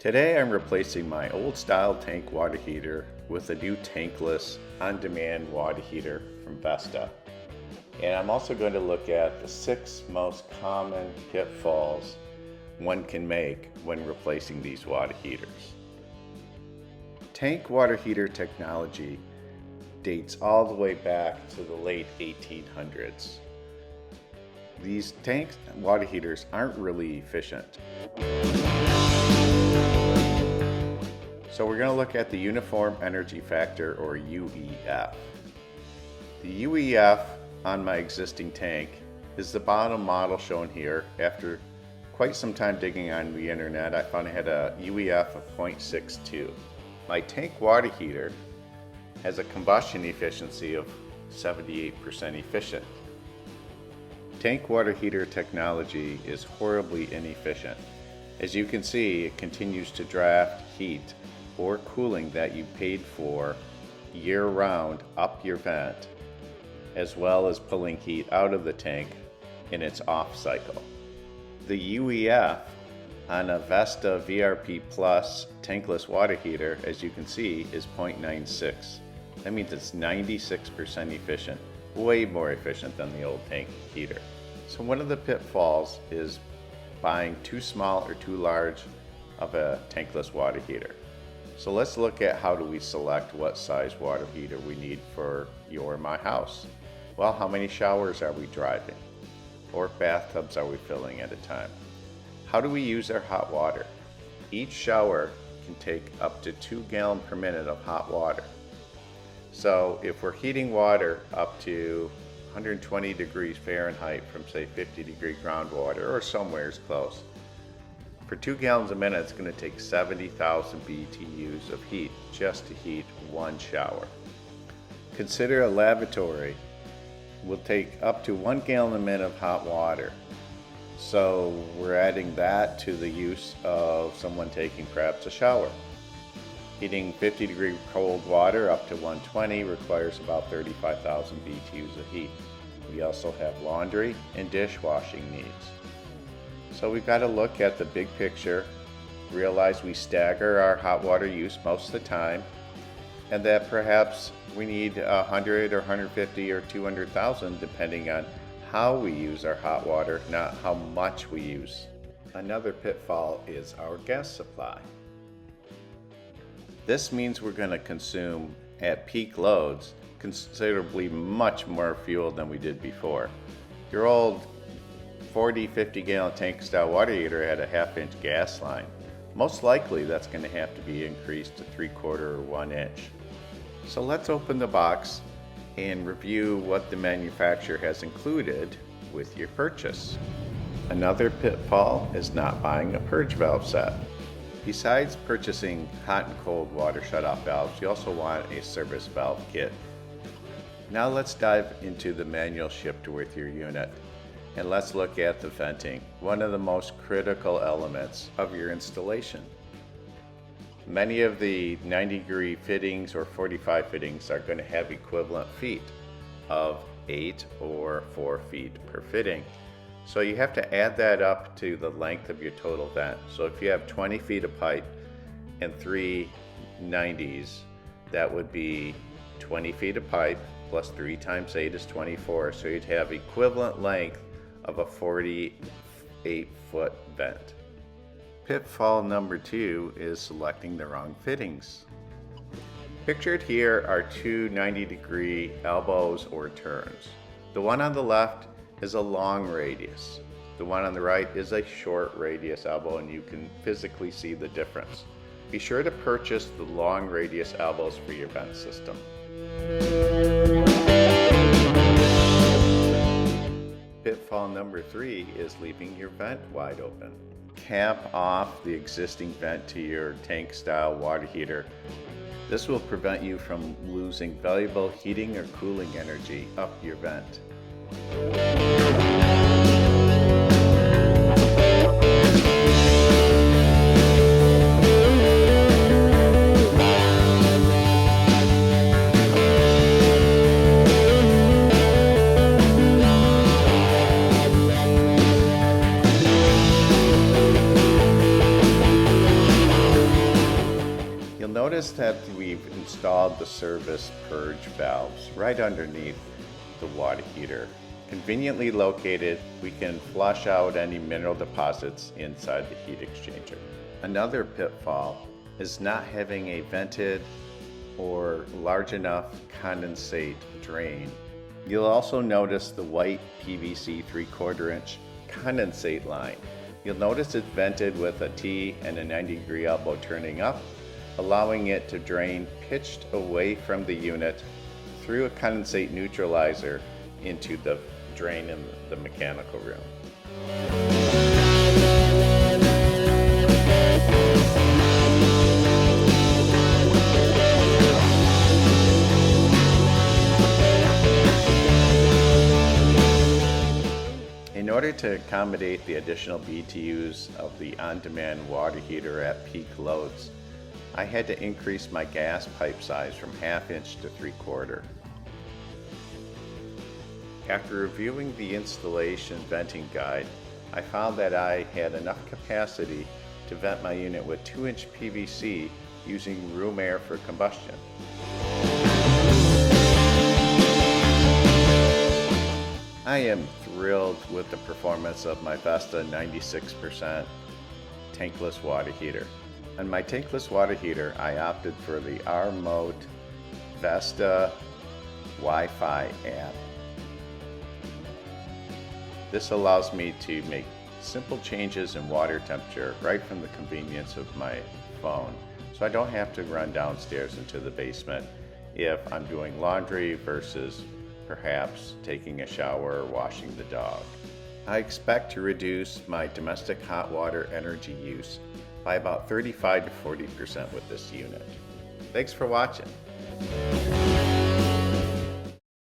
Today I'm replacing my old style tank water heater with a new tankless on-demand water heater from Btuh. And I'm also going to look at the 6 most common pitfalls one can make when replacing these water heaters. Tank water heater technology dates all the way back to the late 1800s. These tank water heaters aren't really efficient. So we're going to look at the Uniform Energy Factor, or UEF. The UEF on my existing tank is the bottom model shown here. After quite some time digging on the internet, I found it had a UEF of 0.62. My tank water heater has a combustion efficiency of 78% efficient. Tank water heater technology is horribly inefficient. As you can see, it continues to draft heat or cooling that you paid for year-round up your vent, as well as pulling heat out of the tank in its off cycle. The UEF on a Btuh VRP Plus tankless water heater, as you can see, is 0.96. That means it's 96% efficient, way more efficient than the old tank heater. So one of the pitfalls is buying too small or too large of a tankless water heater. So let's look at how do we select what size water heater we need for your or my house. Well, how many showers are we driving? Or bathtubs are we filling at a time? How do we use our hot water? Each shower can take up to 2 gallons per minute of hot water. So if we're heating water up to 120 degrees Fahrenheit from say 50 degree groundwater or somewhere close, for 2 gallons a minute it's going to take 70,000 BTUs of heat just to heat one shower. Consider a lavatory will take up to 1 gallon a minute of hot water. So we're adding that to the use of someone taking perhaps a shower. Heating 50 degree cold water up to 120 requires about 35,000 BTUs of heat. We also have laundry and dishwashing needs. So we've got to look at the big picture, realize we stagger our hot water use most of the time, and that perhaps we need 100 or 150 or 200,000 depending on how we use our hot water, not how much we use. Another pitfall is our gas supply. This means we're going to consume at peak loads considerably much more fuel than we did before. Your old 40-50 gallon tank style water heater had a 1/2 inch gas line. Most likely that's going to have to be increased to 3/4 or 1 inch. So let's open the box and review what the manufacturer has included with your purchase. Another pitfall is not buying a purge valve set. Besides purchasing hot and cold water shutoff valves, you also want a service valve kit. Now let's dive into the manual shipped with your unit, and let's look at the venting, one of the most critical elements of your installation. Many of the 90-degree fittings or 45 fittings are going to have equivalent feet of 8 or 4 feet per fitting. So you have to add that up to the length of your total vent. So if you have 20 feet of pipe and 3 90s, that would be 20 feet of pipe plus 3 times 8 is 24. So you'd have equivalent length of a 48-foot vent. Pitfall number 2 is selecting the wrong fittings. Pictured here are 2 90-degree elbows or turns. The one on the left is a long radius. The one on the right is a short radius elbow, and you can physically see the difference. Be sure to purchase the long radius elbows for your vent system. Pitfall number 3 is leaving your vent wide open. Cap off the existing vent to your tank style water heater. This will prevent you from losing valuable heating or cooling energy up your vent. Notice that we've installed the service purge valves right underneath the water heater. Conveniently located, we can flush out any mineral deposits inside the heat exchanger. Another pitfall is not having a vented or large enough condensate drain. You'll also notice the white PVC 3/4 inch condensate line. You'll notice it's vented with a T and a 90-degree elbow turning up, allowing it to drain pitched away from the unit through a condensate neutralizer into the drain in the mechanical room. In order to accommodate the additional BTUs of the on-demand water heater at peak loads, I had to increase my gas pipe size from 1/2 inch to 3/4. After reviewing the installation venting guide, I found that I had enough capacity to vent my unit with 2-inch PVC using room air for combustion. I am thrilled with the performance of my Vesta 96% tankless water heater. On my tankless water heater, I opted for the R-Mode Vesta Wi-Fi app. This allows me to make simple changes in water temperature right from the convenience of my phone, so I don't have to run downstairs into the basement if I'm doing laundry versus perhaps taking a shower or washing the dog. I expect to reduce my domestic hot water energy use by about 35 to 40% with this unit. Thanks for watching.